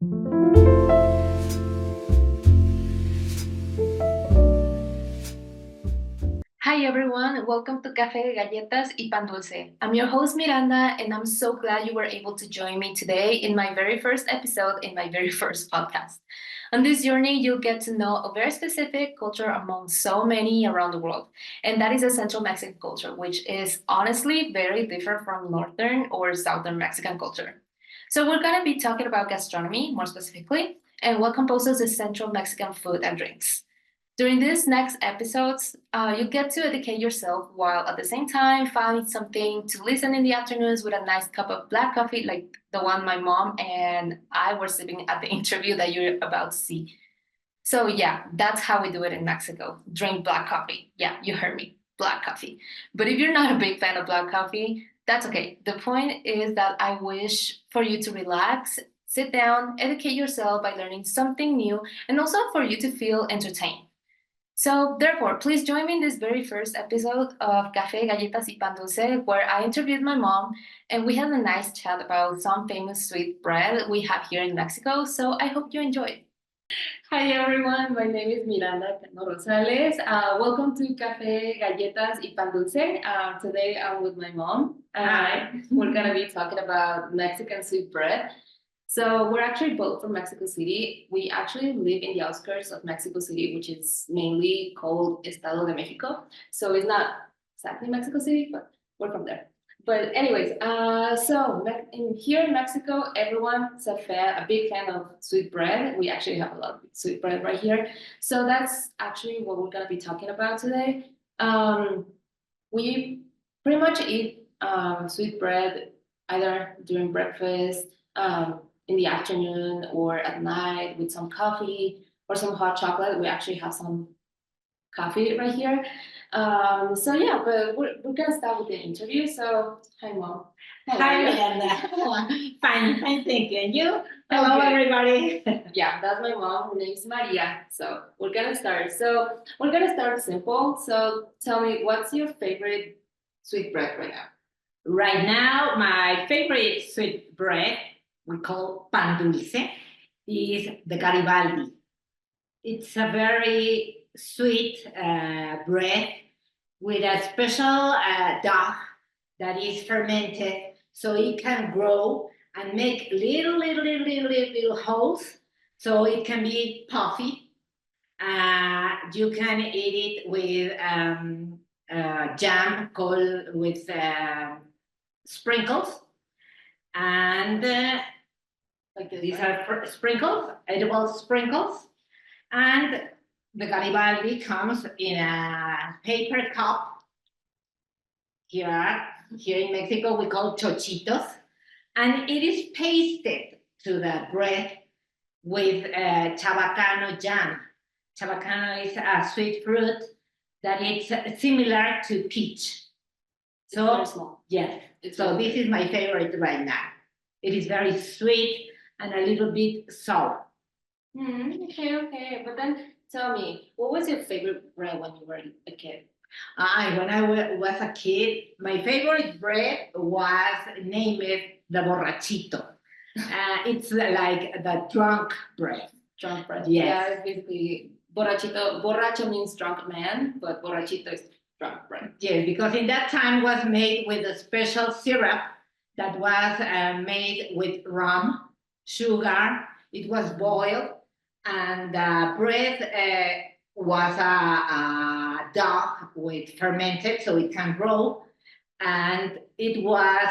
Hi everyone, welcome to Café, Galletas y Pan Dulce. I'm your host Miranda, and I'm so glad you were able to join me today in my very first episode in my very first podcast. On this journey, you'll get to know a very specific culture among so many around the world, and that is the Central Mexican culture, which is honestly very different from Northern or Southern Mexican culture. So, we're going to be talking about gastronomy more specifically and what composes the Central Mexican food and drinks. During these next episodes, you get to educate yourself while at the same time find something to listen in the afternoons with a nice cup of black coffee, like the one my mom and I were sipping at the interview that you're about to see. So, yeah, that's how we do it in Mexico. Drink black coffee. Yeah, you heard me. Black coffee. But if you're not a big fan of black coffee, that's okay. The point is that I wish for you to relax, sit down, educate yourself by learning something new, and also for you to feel entertained. So, therefore, please join me in this very first episode of Café, Galletas y Pan Dulce, where I interviewed my mom and we had a nice chat about some famous sweet bread we have here in Mexico. So, I hope you enjoy. Hi everyone, my name is Miranda Cano Rosales. Welcome to Café, Galletas y Pan Dulce. Today I'm with my mom. Hi. We're gonna be talking about Mexican sweet bread. So we're actually both from Mexico City. We actually live in the outskirts of Mexico City, which is mainly called Estado de Mexico. So it's not exactly Mexico City, but we're from there. But anyways, here in Mexico, everyone's a big fan of sweet bread. We actually have a lot of sweet bread right here. So that's actually what we're gonna be talking about today. We pretty much eat sweet bread either during breakfast, in the afternoon, or at night with some coffee or some hot chocolate. We actually have some coffee right here. So yeah, but we're gonna start with the interview. So hi mom. How are Hi, you? Miranda. Fine, thank you. And you? Hello, Okay. everybody. Yeah, that's my mom. Her name's Maria. So we're gonna start. So we're gonna start simple. So tell me, what's your favorite sweet bread right now? Right now, my favorite sweet bread, we call Pan Dulce, is the Garibaldi. It's a very sweet bread with a special dough that is fermented so it can grow and make little holes so it can be puffy. You can eat it with jam called with sprinkles, and Like this, these right? are sprinkles, edible sprinkles, and the Garibaldi comes in a paper cup. Here in Mexico, we call chochitos, and it is pasted to the bread with chabacano jam. Chabacano is a sweet fruit that is similar to peach. So very small. Yes, It's so very this is my favorite right now. It is very sweet and a little bit sour. Okay. But then tell me, what was your favorite bread when you were a kid? When I was a kid, my favorite bread was named the borrachito. It's like the drunk bread. Drunk bread. Yes. Yeah, it's basically borrachito. Borracho means drunk man, but borrachito is drunk bread. Yes, because in that time was made with a special syrup that was made with rum, sugar. It was boiled, and the bread was a dough with fermented, so it can grow, and it was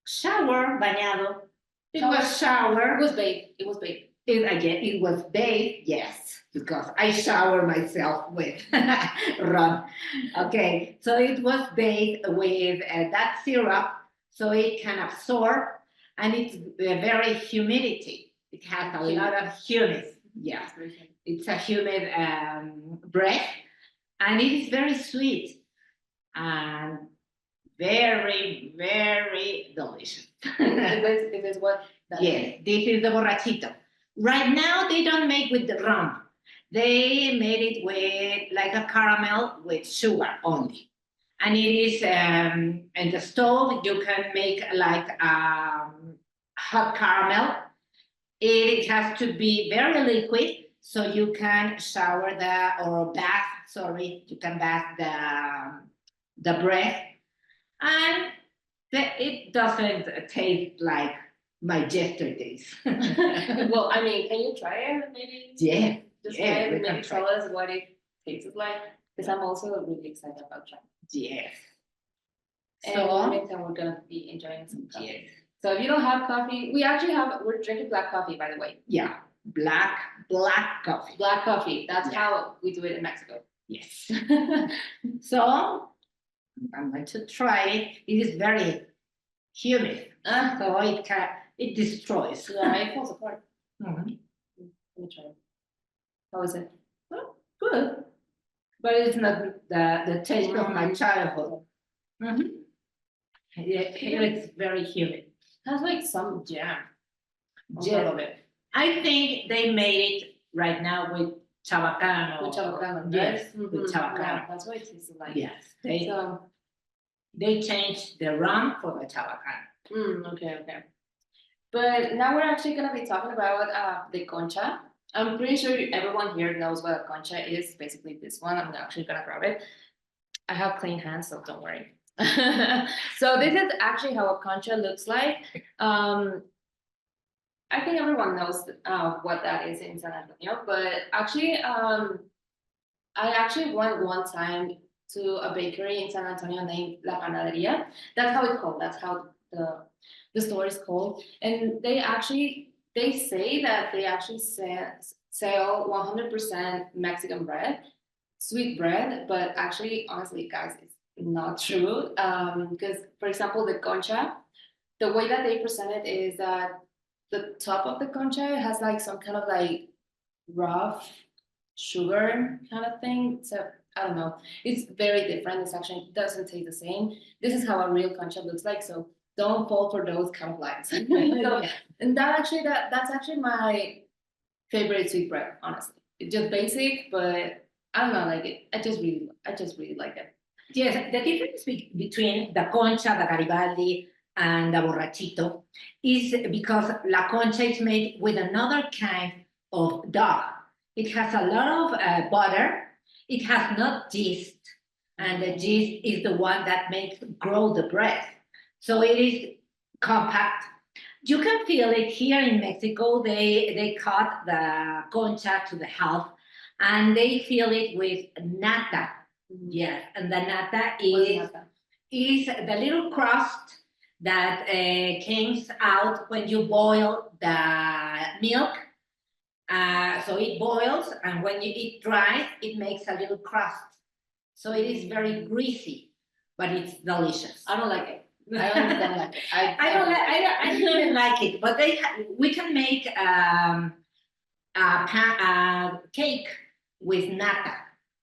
shower bañado. It was shower. It was baked. It was baked. It was baked, yes, because I shower myself with rum. Okay, so it was baked with that syrup, so it can absorb, and it's very humidity. It has a lot of humidity. Yeah, it's a humid bread, and it is very sweet and very delicious. It is what? Yes, this is the borrachito. Right now, they don't make with the rum. They made it with like a caramel with sugar only. And it is in the stove, you can make like hot caramel It has to be very liquid, so you can shower or bath. Sorry, you can bath the bread, and it doesn't taste like my yesterday's. Well, I mean, can you try it? Maybe. Yeah. Just Yeah, try it we and can maybe try. tell us what it tastes like. Because I'm also really excited about trying. Yes. And in the meantime, we're gonna be enjoying some coffee. Yes. So if you don't have coffee, we're drinking black coffee, by the way. Yeah, black coffee. Black coffee. That's Yeah. how we do it in Mexico. Yes. So I'm going to try it. It is very humid, so it destroys. Yeah, it falls apart. Mhm. Let me try it. How is it? Oh, good, but it's not the taste of my childhood. Yeah, here it's very humid. It has like some jam. Jam. Of it. I think they made it right now with chabacano. With chabacano, Yes, right? with chabacano. Yeah, that's what it tastes like. Yes, So, they changed the rum for the chabacano. okay. But now we're actually gonna be talking about the concha. I'm pretty sure everyone here knows what a concha is. Basically, this one. I'm actually gonna grab it. I have clean hands, so don't worry. So this is actually how a concha looks like. I think everyone knows what that is in San Antonio, but actually, I actually went one time to a bakery in San Antonio named La Panaderia. That's how it's called. That's how the store is called. And they say that they actually sell 100% Mexican bread, sweet bread, but actually, honestly, guys, it's not true. Because, for example, the concha, the way that they present it is that the top of the concha has like some kind of like rough sugar kind of thing. So I don't know. It's very different. It's actually doesn't taste the same. This is how a real concha looks like. So don't fall for those kind of lies. So, and that's actually my favorite sweet bread. Honestly, it's just basic, but I don't know, like it. I just really like it. Yes, the difference between the concha, the Garibaldi, and the borrachito is because la concha is made with another kind of dough. It has a lot of butter. It has not yeast, and the yeast is the one that makes grow the bread. So it is compact. You can feel it here in Mexico. They cut the concha to the half, and they fill it with nata. Yes, and the nata is the little crust that comes out when you boil the milk. So it boils, and when it dries, it makes a little crust. So it is very greasy, but it's delicious. I don't like it. I honestly don't like it. I don't even like it, but we can make a cake with nata.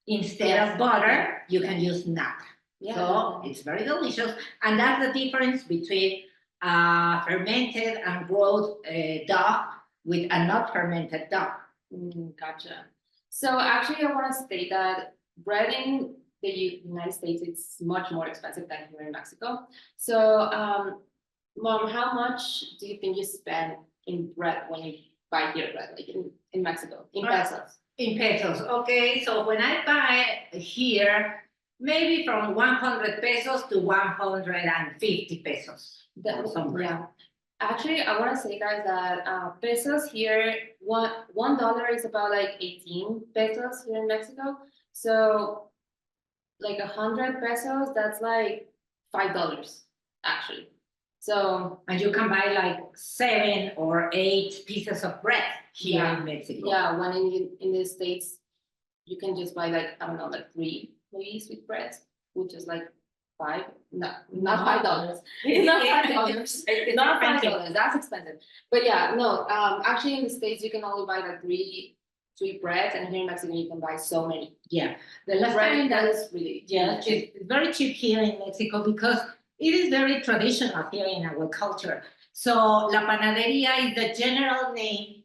Instead of butter, you can use nata. Yeah. So it's very delicious. And that's the difference between fermented and growth dough with a not fermented dough. Gotcha. So actually, I want to state that bread in the United States is much more expensive than here in Mexico. So, Mom, how much do you think you spend in bread when you buy here bread, like in Mexico, in pesos? In pesos, okay. So when I buy here, maybe from 100 pesos to 150 pesos. Yeah. Actually, I want to say, guys, that pesos here, $1 is about like 18 pesos here in Mexico. So, like 100 pesos, that's like $5, actually. So, and you can buy like 7 or 8 pieces of bread here in Mexico. Yeah, when in the States, you can just buy like, I don't know, like 3 maybe sweet breads, which is like $5. Not $5. Not $5. Not $5. That's expensive. But yeah, no. Actually, in the States, you can only buy like 3 sweet breads, and here in Mexico, you can buy so many. Yeah, the last time that is really cheap. It's very cheap here in Mexico because it is very traditional here in our culture. So La Panaderia is the general name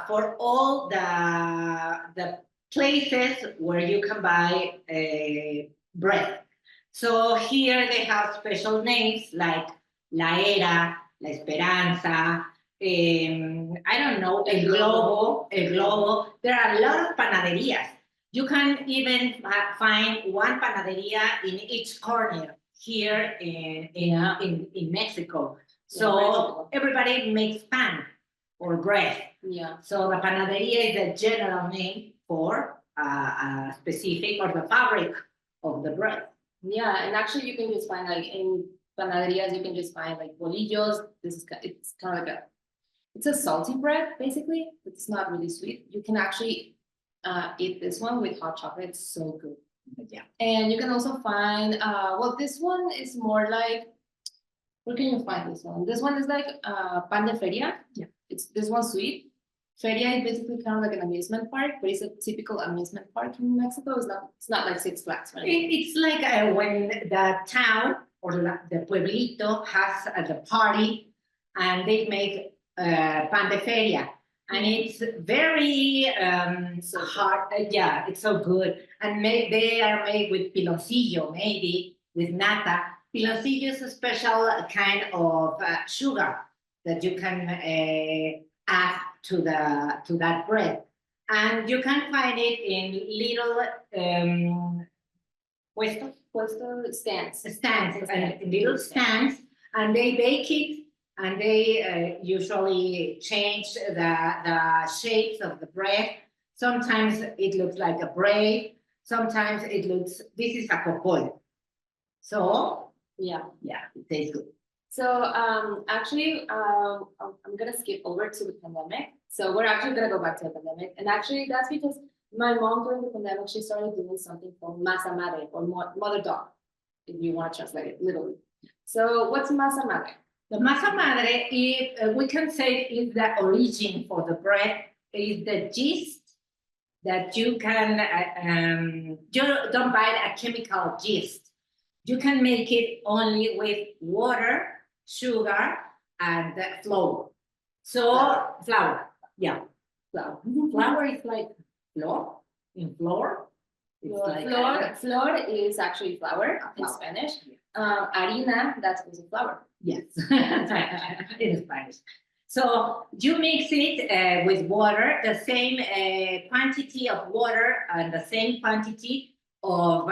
for all the places where you can buy bread. So here they have special names like La Era, La Esperanza, I don't know, El Globo. There are a lot of panaderias. You can even find one panaderia in each corner here in Mexico. So everybody makes pan or bread. Yeah. So the panaderia is the general name for a specific or the fabric of the bread. Yeah, and actually you can just find like in panaderias, you can just find like bolillos. It's kind of like it's a salty bread basically. It's not really sweet. You can actually eat this one with hot chocolate. It's so good. Yeah. And you can also find well, this one is more like, where can you find this one? This one is like pan de feria. Yeah. It's this one's sweet. Feria is basically kind of like an amusement park, but it's a typical amusement park in Mexico. It's not like Six Flags, right? It's like when the town or the pueblito has the party and they make pan de feria. And it's very So hard. Yeah, it's so good. And they are made with piloncillo, maybe with nata. Piloncillo is a special kind of sugar that you can add to that bread, and you can find it in little stands, and little stands, and they bake it, and they usually change the shapes of the bread. Sometimes it looks like a braid. Sometimes it looks. This is a cocol. So yeah, it tastes good. So actually, I'm gonna skip over to the pandemic. So we're actually gonna go back to the pandemic, and actually that's because my mom during the pandemic she started doing something called masa madre or mother dog, if you want to translate it literally. So what's masa madre? The masa madre is we can say is the origin for the bread. Is the yeast that you can you don't buy a chemical yeast. You can make it only with water, sugar, and flour. So flour, yeah, flour. Flour is like flour in flour. Flour is actually flour in Spanish. Harina, that's also flour. Yes, in Spanish. So you mix it with water, the same quantity of water and the same quantity of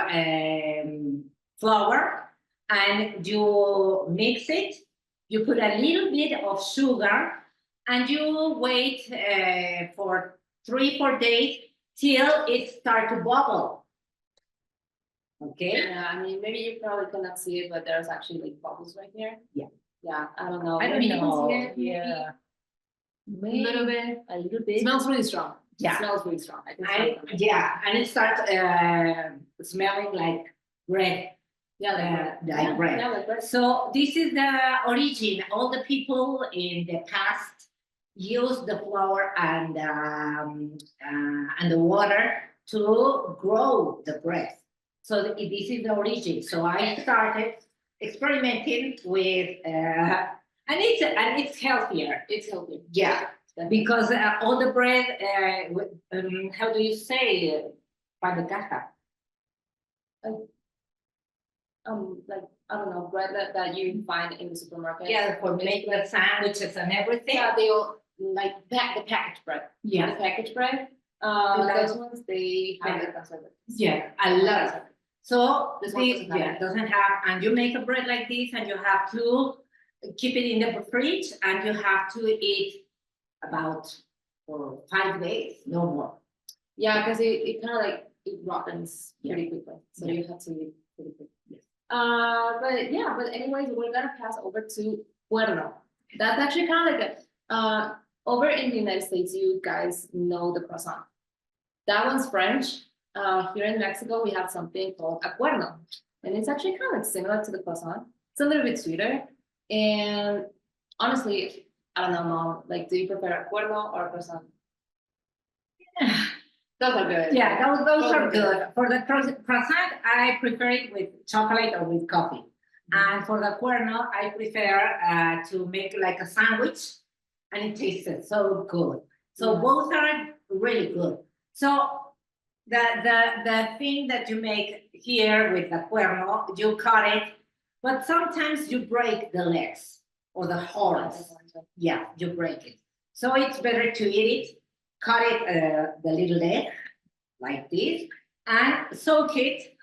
flour, and you mix it. You put a little bit of sugar, and you wait for 3-4 days till it starts to bubble. Okay. Yeah, I mean, maybe you probably cannot see it, but there's actually like bubbles right here. Yeah. Yeah, I don't know. I don't maybe know. You can see it, yeah. Maybe. A little bit. It smells really strong. Yeah. It smells really strong. And it starts smelling like bread. Yeah, like bread. Yeah, like bread. So this is the origin. All the people in the past used the flour and the water to grow the bread. So this is the origin. So I started experimenting with, and it's healthier. It's healthier. Yeah, because all the bread, how do you say, pan de caja? Like I don't know, bread that you find in the supermarket. Yeah, for making the sandwiches and everything. Yeah, they all like the packaged bread. Yeah, the packaged bread. Those ones they have the conservatives. Yeah, I love it. So this one doesn't have, and you make a bread like this, and you have to keep it in the fridge, and you have to eat about for 5 days, no more. Yeah, because it kind of like it rottens pretty quickly, so you have to eat pretty quickly. Yes. But anyways, we're gonna pass over to puerno. That's actually kind of like a over in the United States, you guys know the croissant. That one's French. Here in Mexico, we have something called a cuerno, and it's actually kind of like similar to the croissant. It's a little bit sweeter, and honestly, I don't know, Mom. Like, do you prefer a cuerno or a croissant? Those are good. Yeah, those are good. For the croissant, I prefer it with chocolate or with coffee. And for the cuerno, I prefer to make like a sandwich, and it tastes so good. So both are really good. So the thing that you make here with the cuerno, you cut it, but sometimes you break the legs or the horns. Yeah, you break it. So it's better to eat it, cut it the little egg like this, and soak it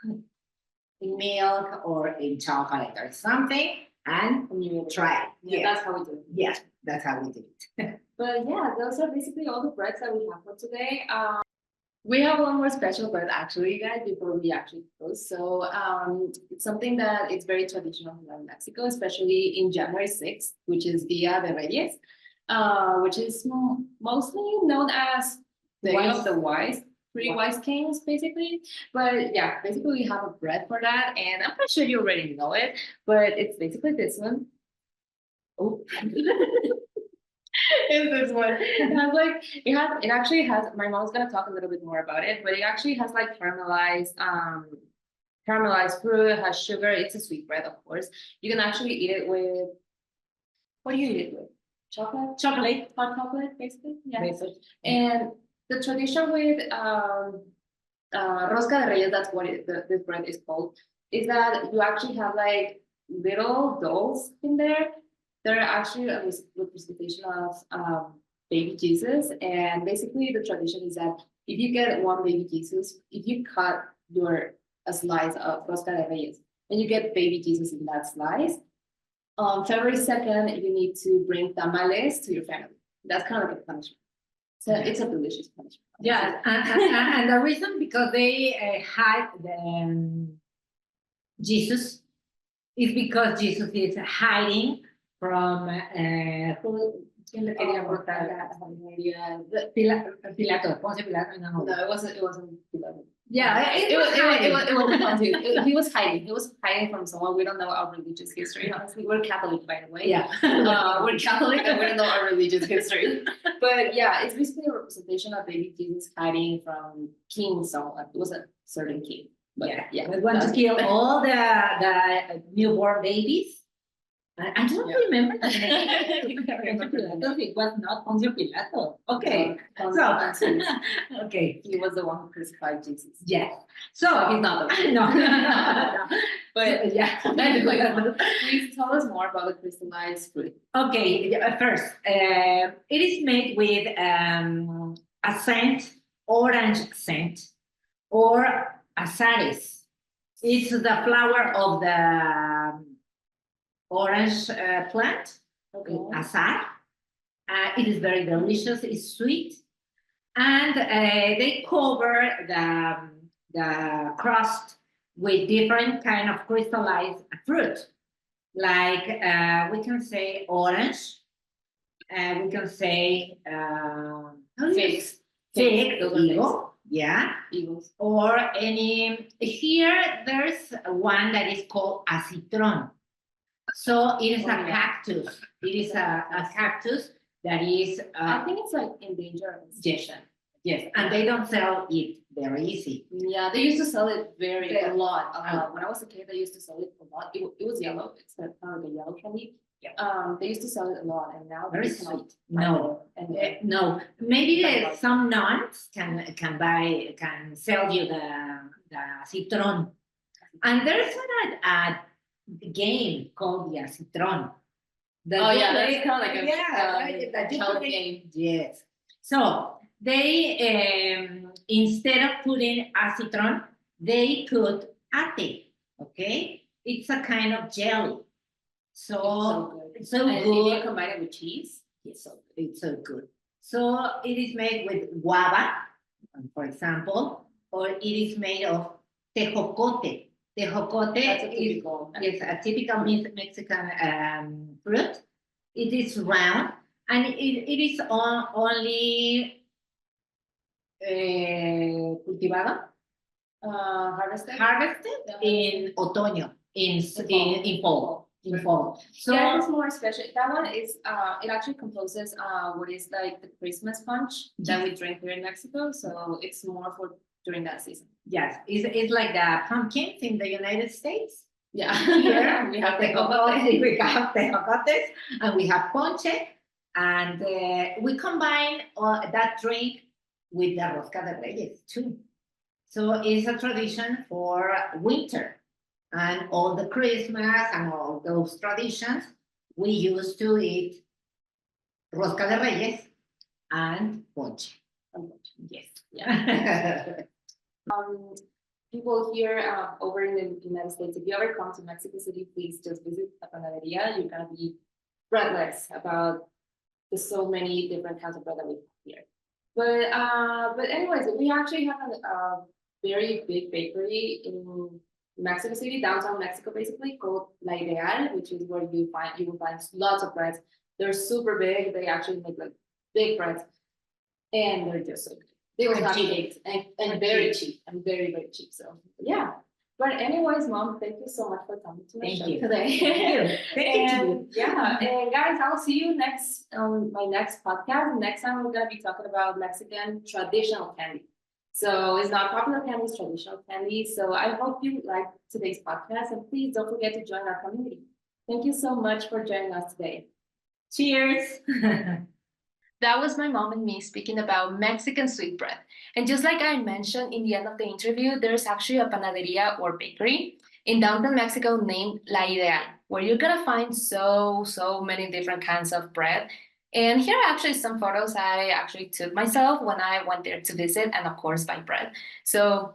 in milk or in chocolate or something, and you try it. Yeah, that's how we do it. Yes, that's how we do it. But yeah, those are basically all the breads that we have for today. We have one more special bread actually, guys, before we actually close. So it's something that is very traditional here in Mexico, especially in January 6th, which is Dia de Reyes, which is mostly known as Day of the Wise, three wise kings, basically. But yeah, basically we have a bread for that, and I'm pretty sure you already know it, but it's basically this one. Oh. Is this one? It has like it actually has, my mom's gonna talk a little bit more about it, but it actually has like caramelized fruit, it has sugar, it's a sweet bread, of course. You can actually eat it with, what do you eat it with? Chocolate, hot chocolate, basically. Yeah. Basically. And the tradition with rosca de reyes, that's what this bread is called, is that you actually have like little dolls in there. They're actually a representation of baby Jesus. And basically the tradition is that if you get one baby Jesus, if you cut a slice of rosca de reyes and you get baby Jesus in that slice, on February 2nd, you need to bring tamales to your family. That's kind of like a punishment. So it's a delicious punishment. Yeah, and the reason because they hide Jesus is because Jesus is hiding from ¿quién le quería cortar Pilato, Ponce Pilato, no, it wasn't Pilato. Yeah, it wasn't. He was hiding. He was hiding from someone. We don't know our religious history. Honestly, we're Catholic, by the way. Yeah, we're Catholic, and we don't know our religious history. But yeah, it's basically a representation of baby Jesus hiding from king someone. It was a certain king. But yeah, we want to kill all the newborn babies. I don't remember the name. It was not Ponce Pilato. Okay, okay, he was the one who crucified Jesus. Yes. So he's not the one. No. But yeah, please tell us more about the crystallized fruit. Okay, first, it is made with a scent, orange scent, or azares. It's the flower of the orange plant, okay. Azar. It is very delicious, it's sweet. And they cover the crust with different kind of crystallized fruit. Like we can say orange, we can say figs, eagle, yeah, eagles. Or any, here there's one that is called a citron. So it is a cactus. It is a cactus that is. I think it's like endangered. Yes, and they don't sell it very easy. Yeah, they used to sell it a lot. When I was a kid, they used to sell it a lot. It was yellow. It's kind of the yellow candy. Yeah. They used to sell it a lot, and now very sweet. No, no. Maybe some nuns can sell you the citron, and there's a game called the citron. That's kind of like a child game. Yes. So they instead of putting a citron, they put ate. Okay, it's a kind of jelly. So it's so good. If you combine it with cheese, it's so good. So it is made with guava, for example, or it is made of tejocote. Tejocote is a typical Mexican fruit. It is round and it is only cultivado, harvested in otoño, in fall. So yeah, it's more special. That one is it actually composes what is like the Christmas punch that we drink here in Mexico. So it's more for during that season. Yes, it's like the pumpkins in the United States. Yeah, here we have tejocotes, and we have ponche, and we combine that drink with the rosca de reyes too. So it's a tradition for winter, and all the Christmas and all those traditions we used to eat rosca de reyes and ponche. Yes. Yeah. People here over in the United States, if you ever come to Mexico City, please just visit a panaderia. You're gonna be breathless about the so many different kinds of bread that we have here. But anyways, we actually have a very big bakery in Mexico City, downtown Mexico, basically called La Ideal, which is where you will find lots of breads. They're super big. They actually make like big breads, and they're just so good. They also have cakes and very cheap and very very cheap. So yeah. But anyways, Mom, thank you so much for coming to my show today. Thank you. And yeah, and guys, I'll see you next on my next podcast. Next time we're gonna be talking about Mexican traditional candy. So it's not popular candy, it's traditional candy. So I hope you like today's podcast, and please don't forget to join our community. Thank you so much for joining us today. Cheers. That was my mom and me speaking about Mexican sweetbread. And just like I mentioned in the end of the interview, there's actually a panaderia or bakery in downtown Mexico named La Ideal, where you're gonna find so many different kinds of bread. And here are actually some photos I actually took myself when I went there to visit, and of course buy bread. So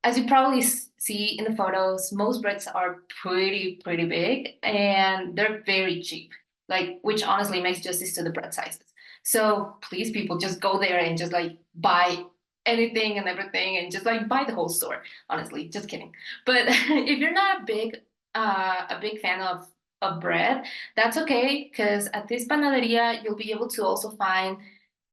as you probably see in the photos, most breads are pretty big, and they're very cheap, like which honestly makes justice to the bread sizes. So please, people, just go there and just like buy anything and everything, and just like buy the whole store. Honestly, just kidding. But if you're not a big fan of bread, that's okay, because at this panaderia you'll be able to also find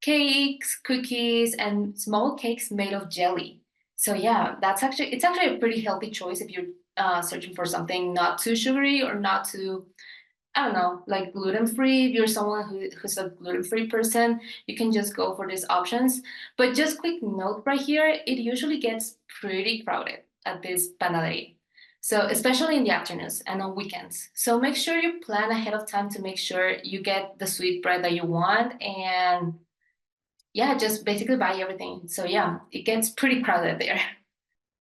cakes, cookies, and small cakes made of jelly. So yeah, it's actually a pretty healthy choice if you're searching for something not too sugary or not too, I don't know, like gluten free. If you're someone who's a gluten free person, you can just go for these options. But just quick note right here, it usually gets pretty crowded at this panaderia. So especially in the afternoons and on weekends. So make sure you plan ahead of time to make sure you get the sweet bread that you want, and yeah, just basically buy everything. So yeah, it gets pretty crowded there.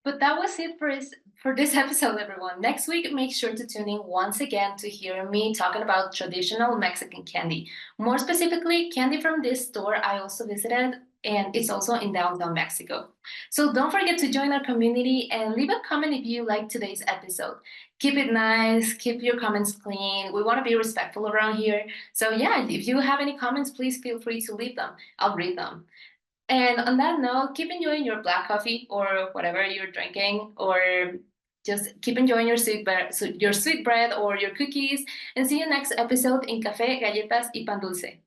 But that was it for this episode, everyone. Next week, make sure to tune in once again to hear me talking about traditional Mexican candy. More specifically, candy from this store I also visited, and it's also in downtown Mexico. So don't forget to join our community and leave a comment if you like today's episode. Keep it nice, keep your comments clean. We want to be respectful around here. So yeah, if you have any comments, please feel free to leave them. I'll read them. And on that note, keep enjoying your black coffee or whatever you're drinking, or just keep enjoying your sweet bread or your cookies. And see you next episode in Café, Galletas y Pan Dulce.